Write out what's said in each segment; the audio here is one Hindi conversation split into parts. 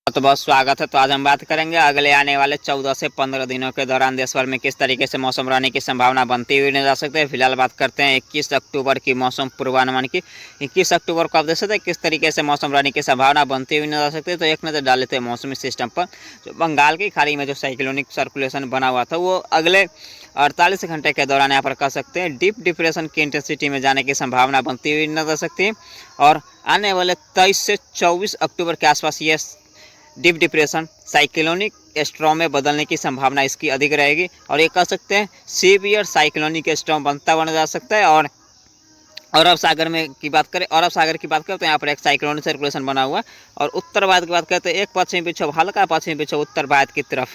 तो बहुत स्वागत है। तो आज हम बात करेंगे अगले आने वाले 14 से 15 दिनों के दौरान देश भर में किस तरीके से मौसम रहने की संभावना बनती हुई नजर आ सकती है। फिलहाल बात करते हैं 21 अक्टूबर की मौसम पूर्वानुमान की। 21 अक्टूबर को आप देख सकते हैं किस तरीके से मौसम रहने की संभावना बनती हुई नजर आ सकती है। तो एक नज़र डाल लेते हैं मौसमी सिस्टम पर। जो बंगाल की खाड़ी में जो साइक्लोनिक सर्कुलेशन बना हुआ था वो अगले 48 घंटे के दौरान यहाँ पर कह सकते हैं डीप डिप्रेशन की इंटेंसिटी में जाने की संभावना बनती हुई नजर आ सकती है। और आने वाले 23 से 24 अक्टूबर के आसपास ये डीप डिप्रेशन साइक्लोनिक स्ट्रॉम में बदलने की संभावना इसकी अधिक रहेगी। और ये कह सकते हैं सीवियर साइक्लोनिक स्ट्रॉम बनता बना जा सकता है। और अरब सागर में की बात करें, अरब सागर की बात करें तो यहाँ पर एक साइक्लोनिक सर्कुलेशन बना हुआ है। और उत्तर भारत की बात करें तो एक पश्चिमी विक्षोभ, हल्का पश्चिमी विक्षोभ उत्तर भारत की तरफ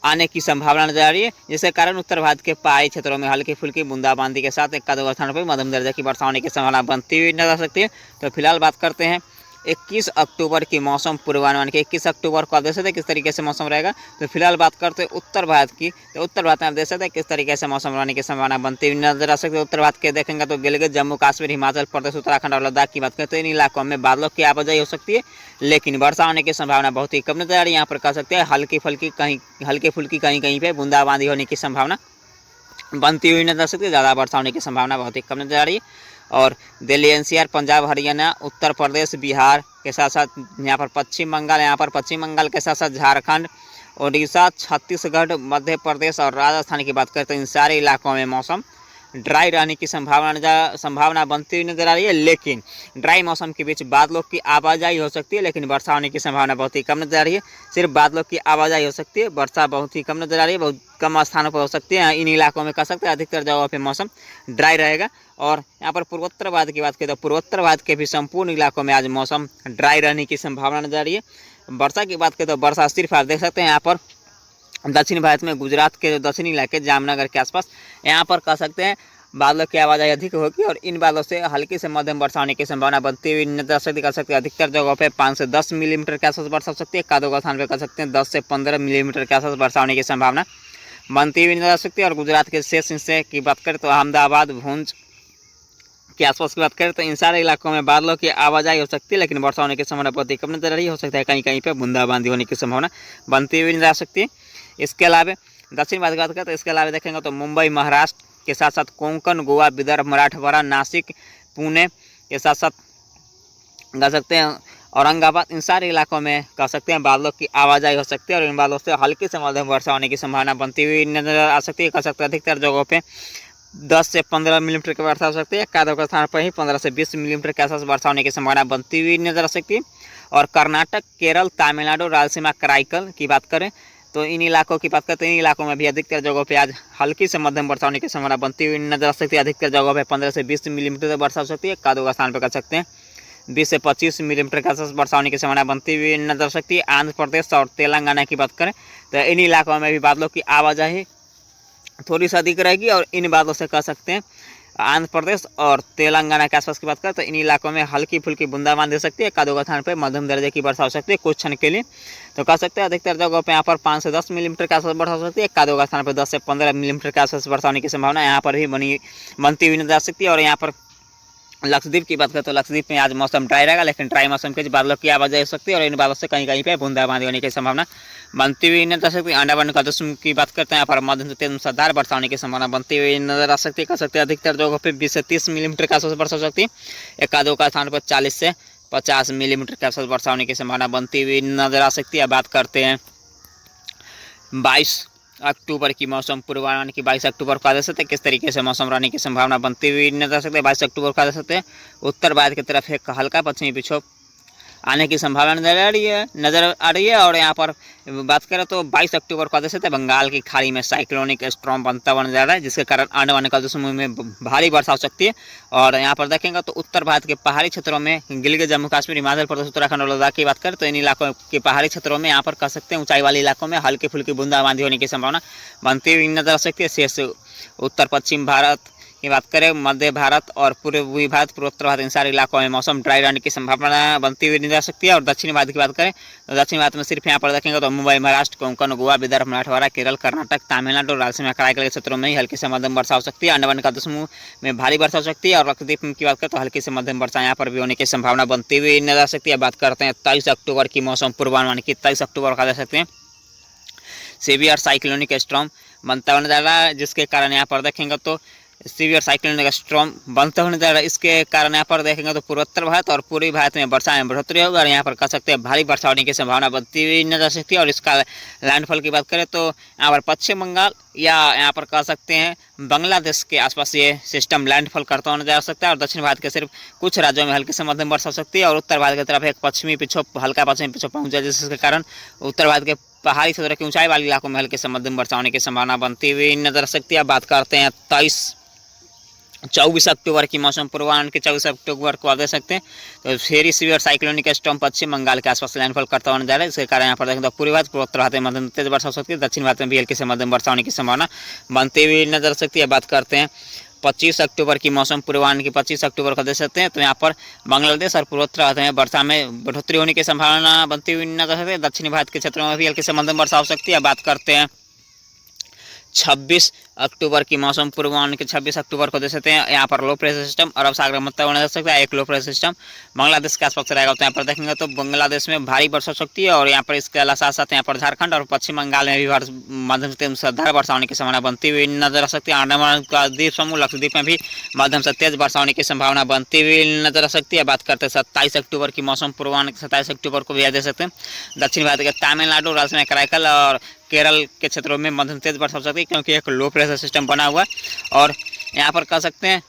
आने की संभावना नजर आ रही है, जिसके कारण उत्तर भारत के पहाड़ी क्षेत्रों में हल्की फुल्की बूंदाबांदी के साथ एक दो स्थानों पर मध्यम दर्जे की वर्षा होने की संभावना बनती हुई नजर आ सकती है। तो फिलहाल बात करते हैं 21 अक्टूबर की मौसम पूर्वानुमान की। 21 अक्टूबर को आप देख सकते हैं किस तरीके से मौसम रहेगा। तो फिलहाल बात करते हैं उत्तर भारत की। तो उत्तर भारत में आप देख सकते हैं किस तरीके से मौसम रहने की संभावना बनती हुई नजर आ सकती है। उत्तर भारत के देखेंगे तो गिलगित, जम्मू कश्मीर, हिमाचल प्रदेश, उत्तराखंड और लद्दाख की बात करें तो इन इलाकों में बादलों की आवाजाही हो सकती है, लेकिन वर्षा होने की संभावना बहुत ही कम नजर आ रही है। यहाँ पर कह सकते हैं हल्की फुल्की कहीं कहीं पे बूंदाबांदी होने की संभावना बनती हुई नजर आ सकती है। ज़्यादा वर्षा होने की संभावना बहुत ही कम नजर आ रही है। और दिल्ली, एनसीआर, पंजाब, हरियाणा, उत्तर प्रदेश, बिहार के साथ साथ यहाँ पर पश्चिम बंगाल के साथ साथ झारखंड, उड़ीसा, छत्तीसगढ़, मध्य प्रदेश और राजस्थान की बात करें तो इन सारे इलाकों में मौसम ड्राई रहने की संभावना बनती हुई नजर आ रही है। लेकिन ड्राई मौसम के बीच बादलों की आवाजाही हो सकती है, लेकिन वर्षा होने की संभावना बहुत ही कम नजर आ रही है। सिर्फ बादलों की आवाजाही हो सकती है, वर्षा बहुत ही कम नजर आ रही है, बहुत कम स्थानों पर हो सकती है। इन इलाकों में कह सकते हैं अधिकतर जगहों पर मौसम ड्राई रहेगा। और यहाँ पर पूर्वोत्तर भारत की बात करें तो पूर्वोत्तर भारत के भी संपूर्ण इलाकों में आज मौसम ड्राई रहने की संभावना नजर आ रही है। वर्षा की बात करें तो वर्षा सिर्फ आप देख सकते हैं यहाँ पर दक्षिण भारत में गुजरात के जो दक्षिणी इलाके जामनगर के आसपास यहाँ पर कह सकते हैं बादलों की आवाजाही अधिक होगी और इन बादलों से हल्की से मध्यम वर्षा होने की संभावना बनती हुई नजर आ सकती है। अधिकतर जगहों पे 5 से 10 मिलीमीटर के आसपास वर्षा हो सकती है। एक स्थान पे कह सकते हैं 10 से 15 मिलीमीटर के आसपास वर्षा होने की संभावना बनती हुई नजर आ सकती है। और गुजरात के शेष हिस्से की बात करें तो अहमदाबाद, भुज के आसपास की बात करें तो इन सारे इलाकों में बादलों की आवाजाही हो सकती है, लेकिन वर्षा होने की संभावना बहुत ही कम नजर आ रही हो सकता है कहीं कहीं पर बूंदाबांदी होने की संभावना बनती हुई नजर आ सकती है। इसके अलावा दक्षिण भारत की बात करें तो इसके अलावा देखेंगे तो मुंबई, महाराष्ट्र के साथ साथ कोंकण, गोवा, विदर्भ, मराठवाड़ा, नासिक, पुणे के साथ साथ कह सकते हैं औरंगाबाद, इन सारे इलाकों में कह सकते हैं बादलों की आवाजाही हो सकती है। और इन बादलों से हल्की से मध्यम वर्षा होने की संभावना बनती हुई नजर आ सकती है। कह सकते हैं अधिकतर जगहों पे 10 से 15 मिलीमीटर की वर्षा हो सकती है। एक स्थान पर ही 15 से 20 मिलीमीटर के आसपास वर्षा होने की संभावना बनती हुई नजर आ सकती है। और कर्नाटक, केरल, तमिलनाडु, रायलसीमा, कराईकल की बात करें तो इन इलाकों की बात करते हैं इन इलाकों में भी अधिकतर जगहों पे आज हल्की से मध्यम वर्षा होने की संभावना बनती हुई नजर आ सकती है। अधिकतर जगहों पे 15 से 20 मिलीमीटर वर्षा हो सकती है। एक स्थान पर कर सकते हैं 20 से 25 मिलीमीटर के आसपास वर्षा होने की संभावना बनती हुई नजर आ सकती है। आंध्र प्रदेश और तेलंगाना की बात करें तो इन इलाकों में भी बादलों की आवाजाही थोड़ी सी अधिक रहेगी। और इन बादलों से कह सकते हैं आंध्र प्रदेश और तेलंगाना के आसपास की बात करें तो इन इलाकों में हल्की फुल्की बूंदाबांदी हो सकती है। एक स्थान पर मध्यम दर्जे की वर्षा हो सकती है कुछ क्षण के लिए। तो कह सकते हैं अधिकतर जगहों पे यहाँ पर 5 से 10 मिलीमीटर के आसपास वर्षा हो सकती है। एक स्थान पर 10 से 15 मिलीमीटर के आसपास वर्षा होने की संभावना यहाँ पर भी बनती हुई नजर आ सकती है। और यहाँ पर लक्षद्वीप की बात करें तो लक्षद्वीप में आज मौसम ड्राई रहेगा, लेकिन ड्राई मौसम के बादलों की आवाजाही हो सकती है। और इन बादलों से कहीं कहीं पे बूंदाबांदी होने की संभावना बनती हुई नजर आ सकती है। अंडमान निकोबार की बात करते हैं यहाँ पर मध्यम से तेज मूसलाधार वर्षा होने की संभावना बनती हुई नजर आ सकती है। कह सकते हैं अधिकतर जगहों पर 20 से 30 मिलीमीटर के आसपास वर्षा हो सकती है। एक स्थान पर 40 से 50 मिलीमीटर के आसपास वर्षा होने की संभावना बनती हुई नजर आ सकती है। बात करते हैं 22 अक्टूबर की मौसम पूर्वानुमान की। 22 अक्टूबर को आ सकते हैं किस तरीके से मौसम रहने की संभावना बनती हुई नजर आ सकती है। 22 अक्टूबर को आ सकते हैं उत्तर भारत की तरफ एक हल्का पश्चिमी विक्षोभ आने की संभावना नजर आ रही है। और यहाँ पर बात करें तो 22 अक्टूबर को आ सकते हैं बंगाल की खाड़ी में साइक्लोनिक स्ट्रॉम बनता बन जा रहा है, जिसके कारण अंडमान निकोबार समूह में भारी वर्षा हो सकती है। और यहाँ पर देखेंगे तो उत्तर भारत के पहाड़ी क्षेत्रों में गिलगित, जम्मू कश्मीर, हिमाचल प्रदेश, उत्तराखंड और लद्दाख की बात करें तो इन इलाकों के पहाड़ी क्षेत्रों में यहाँ पर कह सकते हैं ऊंचाई वाले इलाकों में हल्की फुल्की बूंदाबांदी होने की संभावना बनती हुई नजर आ सकती है। शेष उत्तर पश्चिम भारत की बात करें मध्य भारत और पूर्वी भारत, पूर्वोत्तर भारत, इन सारे इलाकों में मौसम ड्राई रहने की संभावना बनती हुई नजर आ सकती है। और दक्षिणी भारत की बात करें तो दक्षिणी भारत में सिर्फ यहाँ पर देखेंगे तो मुंबई, महाराष्ट्र, कोंकण, गोवा, विदर्भ, मराठवाड़ा, केरल, कर्नाटक, तमिलनाडु और राजस्थान में कराई के क्षेत्रों में हल्की से मध्यम वर्षा हो सकती है। अंडमान निकोबार समूह में भारी वर्षा हो सकती है। और लक्षद्वीप की बात करें तो हल्की से मध्यम वर्षा यहाँ पर भी होने की संभावना बनती हुई नजर आ सकती है। बात करते हैं 23 अक्टूबर की मौसम पूर्वानुमान की। 23 अक्टूबर का दे सकते हैं सीवियर साइक्लोनिक स्टॉर्म बनता होने जा रहा है, जिसके कारण यहाँ पर देखेंगे तो सीवियर साइक्लोनिक स्टॉर्म बनते होने जा रहा है। इसके कारण यहाँ पर देखेंगे तो पूर्वोत्तर भारत और पूर्वी भारत में वर्षा में बढ़ोतरी होगी और यहाँ पर कह सकते हैं भारी वर्षा होने की संभावना बनती हुई नजर आ सकती है। और इसका लैंडफॉल की बात करें तो यहाँ पर पश्चिम बंगाल या यहाँ पर कह सकते हैं बांग्लादेश के आसपास ये सिस्टम लैंडफॉल करता होने जा सकता है। और दक्षिण भारत के सिर्फ कुछ राज्यों में हल्की से मध्यम वर्षा हो सकती है। और उत्तर भारत की तरफ एक पश्चिमी पिछोप, हल्का पश्चिमी पिछोप पहुँच जाए, जिसके कारण उत्तर भारत के पहाड़ी क्षेत्र के ऊंचाई वाले इलाकों में हल्की से मध्यम वर्षा होने की संभावना बनती हुई नजर आ सकती है। बात करते हैं 24 अक्टूबर की मौसम पूर्वानुमान के। 24 अक्टूबर को आप देख सकते हैं तो फेरी सीवियर साइक्लोनिक स्टॉर्म पश्चिम बंगाल के आसपास लैंडफॉल करता होने जा रहा है। इसके कारण यहाँ पर देखें तो पूर्वी भारत, पूर्वोत्तर भारत में मध्यम तेज वर्षा हो सकती है। दक्षिण भारत में भी हल्की से मध्यम वर्षा होने की संभावना बनती हुई नजर आ सकती है। बात करते हैं 25 अक्टूबर की मौसम पूर्वानुमान की। 25 अक्टूबर को देख सकते हैं तो यहाँ पर बांग्लादेश और पूर्वोत्तर भारत में वर्षा में बढ़ोतरी होने की संभावना बनती हुई नजर आ सकती है। दक्षिणी भारत के क्षेत्रों में भी हल्की से मध्यम वर्षा हो सकती है। बात करते हैं 26 अक्टूबर की मौसम पूर्वानुमान के। 26 अक्टूबर को देख सकते हैं यहाँ पर लो प्रेशर सिस्टम अरब सागर में होने जा सकता है। एक लो प्रेशर सिस्टम बांग्लादेश के आसपास रहेगा, तो यहाँ पर देखेंगे तो बांग्लादेश में भारी वर्षा हो सकती है। और यहाँ पर इसके साथ साथ यहाँ पर झारखंड और पश्चिम बंगाल में भी मध्यम से मुसलधार वर्षा होने की संभावना बनती हुई नजर आ सकती है। अंडमान का द्वीप समूह, लक्षद्वीप में भी मध्यम से तेज वर्षा होने की संभावना बनती हुई नजर आ सकती है। बात करते हैं 27 अक्टूबर की मौसम पूर्वानुमान। 27 अक्टूबर को भी देख सकते हैं दक्षिण भारत के तमिलनाडु, राजस्थान, कराईकल और केरल के क्षेत्रों में मध्यम तेज वर्षा हो सकती है, क्योंकि एक लो प्रेशर सिस्टम बना हुआ है। और यहाँ पर कह सकते हैं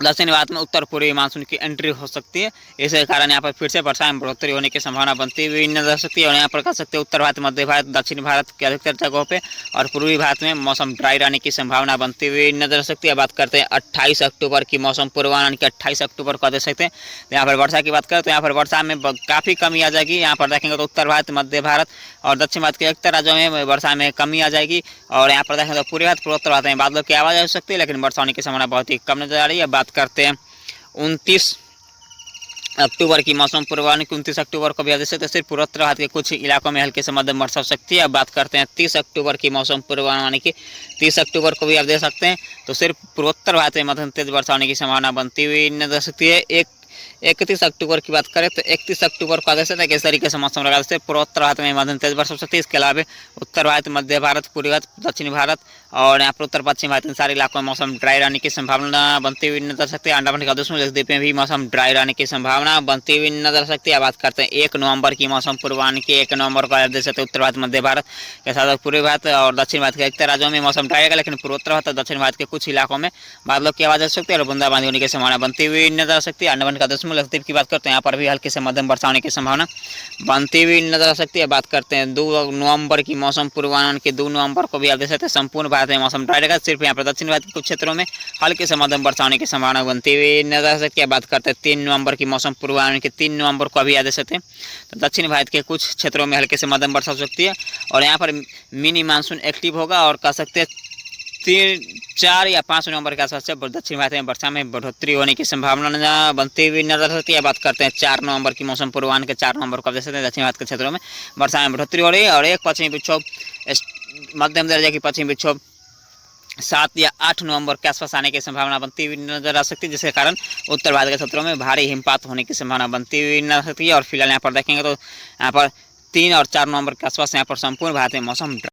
दक्षिण भारत में उत्तर पूर्वी मानसून की एंट्री हो सकती है। इसके कारण यहाँ पर फिर से वर्षा में बढ़ोतरी होने की संभावना बनती हुई नजर आ सकती है। और यहाँ पर कह सकते हैं उत्तर भारत, मध्य भारत, दक्षिण भारत के अधिकतर जगहों पे और पूर्वी भारत में मौसम ड्राई रहने की संभावना बनती हुई नजर आ सकती है। बात करते हैं 28 अक्टूबर की मौसम पूर्वानुमान की। 28 अक्टूबर को देख सकते हैं तो यहाँ पर वर्षा की बात करें तो यहाँ पर वर्षा में काफ़ी कमी आ जाएगी। यहाँ पर देखेंगे तो उत्तर भारत, मध्य भारत और दक्षिण भारत के अधिकतर राज्यों में वर्षा में कमी आ जाएगी। और यहाँ पर देखेंगे तो पूर्वी भारत, पूर्वोत्तर भारत में बादलों की आवाज़ आ सकती है, लेकिन वर्षा होने की संभावना बहुत ही कम नजर आ रही है। बात करते हैं 29 अक्टूबर की मौसम पूर्वानुमान की। 29 अक्टूबर को भी देख सकते हैं सिर्फ पूर्वोत्तर भारत के कुछ इलाकों में हल्के से मध्यम वर्षा हो सकती है। अब बात करते हैं 30 अक्टूबर की मौसम पूर्वानुमान की। 30 अक्टूबर को भी आप देख सकते हैं तो सिर्फ पूर्वोत्तर भारत में मध्यम तेज वर्षा होने की संभावना बनती हुई नजर आ सकती है। 31 अक्टूबर की बात करें तो 31 अक्टूबर को देख सकते हैं किस तरीके से मौसम रहेगा। जैसे पूर्वोत्तर भारत में मध्यम तेज वर्षा हो सकती है। इसके अलावा उत्तर भारत, मध्य भारत, पूर्वी भारत, दक्षिण भारत और यहाँ पर उत्तर पश्चिम भारत, इन सारे इलाकों में मौसम ड्राई रहने की संभावना बनती हुई नजर आ सकती है। अंडमान निकोबार समूह लक्षद्वीप में भी मौसम ड्राई रहने की संभावना बनती हुई नजर आ सकती है। बात करते हैं 1 नवंबर की मौसम पूर्वानुमान की। 1 नवंबर को देख सकते हैं उत्तर भारत, मध्य भारत के साथ पूर्वी भारत और दक्षिण भारत के अधिकतर राज्यों में मौसम ड्राई रहेगा, लेकिन पूर्वोत्तर भारत और दक्षिण भारत के कुछ इलाकों में बादलों की आवाज़ आ सकती है और बूंदाबांदी होने की संभावना बनती हुई नजर आ सकती है। अंडमान निकोबार समूह लक्षद्वीप की बात करते हैं यहाँ पर भी हल्की से मध्यम वर्षा होने की संभावना बनती हुई नजर आ सकती है। बात करते हैं 2 नवंबर की मौसम पूर्वानुमान की। 2 नवंबर को भी आप देख सकते हैं संपूर्ण भारत में मौसम ड्राई रहेगा, सिर्फ यहाँ पर दक्षिण भारत के कुछ क्षेत्रों में हल्के से मध्यम वर्षा होने की संभावना बनती हुई नजर आ सकती है। बात करते हैं 3 नवंबर की मौसम पूर्वानुमान की। 3 नवंबर को अभी आप देख सकते हैं तो दक्षिण भारत के कुछ क्षेत्रों में हल्के से मध्यम वर्षा हो सकती है और यहाँ पर मिनी मानसून एक्टिव होगा। और कह सकते हैं 4 या 5 नवंबर के आसपास से दक्षिण भारत में वर्षा में बढ़ोतरी होने की संभावना बनती हुई नजर आती है। बात करते हैं 4 नवंबर की मौसम पूर्वानुमान के। 4 नवंबर को देख सकते हैं दक्षिण भारत के क्षेत्रों में वर्षा में बढ़ोतरी हो रही है। और एक पश्चिमी विक्षोभ, मध्यम दर्जे की पश्चिमी विक्षोभ 7 या 8 नवंबर के आसपास आने की संभावना बनती हुई नजर आ सकती है, जिसके कारण उत्तर भारत के क्षेत्रों में भारी हिमपात होने की संभावना बनती हुई नजर आ सकती है। और फिलहाल यहाँ पर देखेंगे तो यहाँ पर 3 और 4 नवंबर के आसपास यहाँ पर संपूर्ण भारत में मौसम